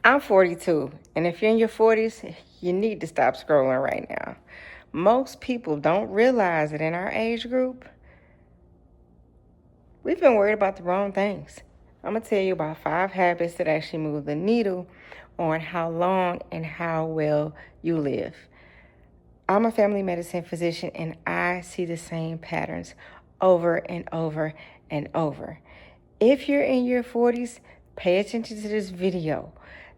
I'm 42, and if you're in your 40s, you need to stop scrolling right now. Most people don't realize that in our age group, we've been worried about the wrong things. I'm going to tell you about 5 habits that actually move the needle on how long and how well you live. I'm a family medicine physician, and I see the same patterns over and over and over. If you're in your 40s, pay attention to this video.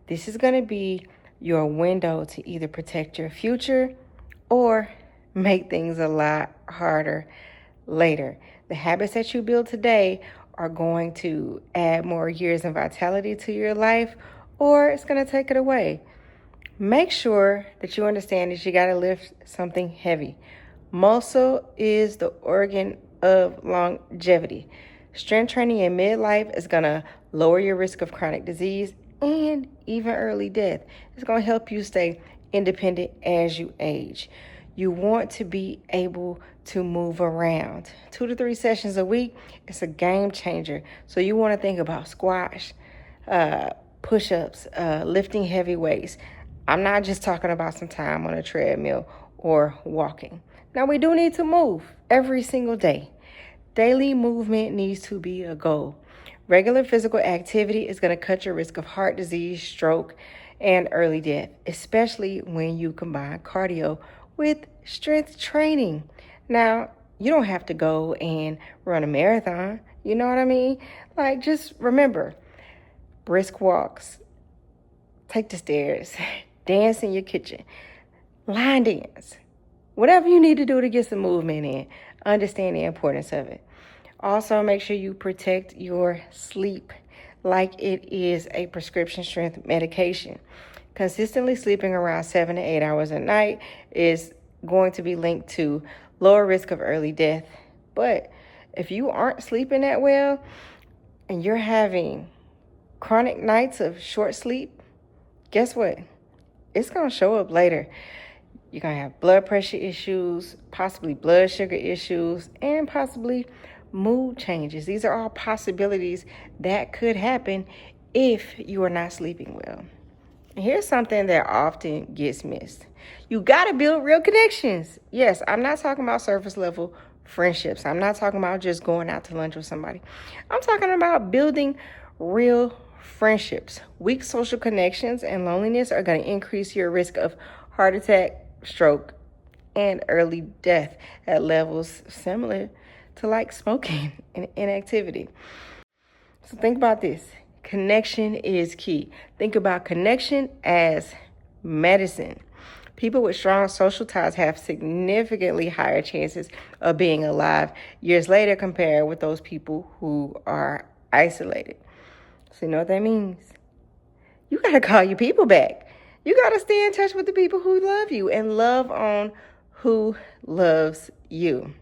This is going to be your window to either protect your future or make things a lot harder later. The habits that you build today are going to add more years and vitality to your life, or it's going to take it away. Make sure that you understand that you got to lift something heavy. Muscle is the organ of longevity. Strength training in midlife is going to lower your risk of chronic disease and even early death. It's going to help you stay independent as you age. You want to be able to move around. 2 to 3 sessions a week, it's a game changer. So you want to think about squash, push-ups, lifting heavy weights. I'm not just talking about some time on a treadmill or walking. Now, we do need to move every single day. Daily movement needs to be a goal. Regular physical activity is going to cut your risk of heart disease, stroke, and early death, especially when you combine cardio with strength training. Now, you don't have to go and run a marathon. You know what I mean? Like, just remember, brisk walks, take the stairs, dance in your kitchen, line dance, whatever you need to do to get some movement in. Understand the importance of it. Also, make sure you protect your sleep like it is a prescription strength medication. Consistently sleeping around 7 to 8 hours a night is going to be linked to lower risk of early death. But if you aren't sleeping that well and you're having chronic nights of short sleep, guess what? It's going to show up later. You're going to have blood pressure issues, possibly blood sugar issues, and possibly mood changes. These are all possibilities that could happen if you are not sleeping well. And here's something that often gets missed. You got to build real connections. Yes, I'm not talking about surface level friendships. I'm not talking about just going out to lunch with somebody. I'm talking about building real friendships. Weak social connections and loneliness are going to increase your risk of heart attack, stroke, and early death at levels similar to like smoking and inactivity. So think about this. Connection is key. Think about connection as medicine. People with strong social ties have significantly higher chances of being alive years later compared with those people who are isolated. So you know what that means? You got to call your people back. You got to stay in touch with the people who love you and love on who loves you.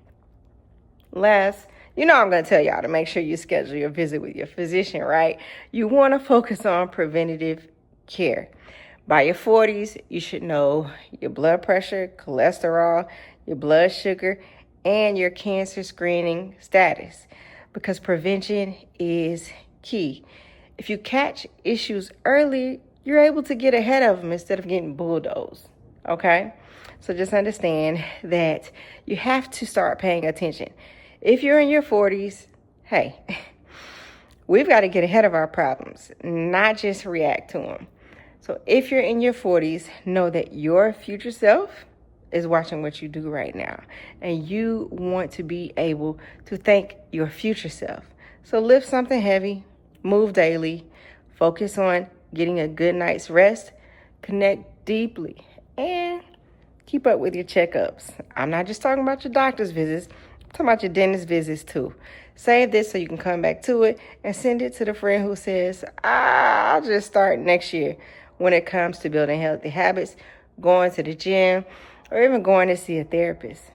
Last, I'm going to tell y'all to make sure you schedule your visit with your physician, right? You want to focus on preventative care. By your 40s, you should know your blood pressure, cholesterol, your blood sugar, and your cancer screening status, because prevention is key. If you catch issues early, you're able to get ahead of them instead of getting bulldozed, okay? So just understand that you have to start paying attention. If you're in your 40s, hey, we've got to get ahead of our problems, not just react to them. So if you're in your 40s, know that your future self is watching what you do right now, and you want to be able to thank your future self. So lift something heavy, move daily, focus on getting a good night's rest, connect deeply, and keep up with your checkups. I'm not just talking about your doctor's visits. I'm talking about your dentist visits too. Save this so you can come back to it and send it to the friend who says, I'll just start next year when it comes to building healthy habits, going to the gym, or even going to see a therapist.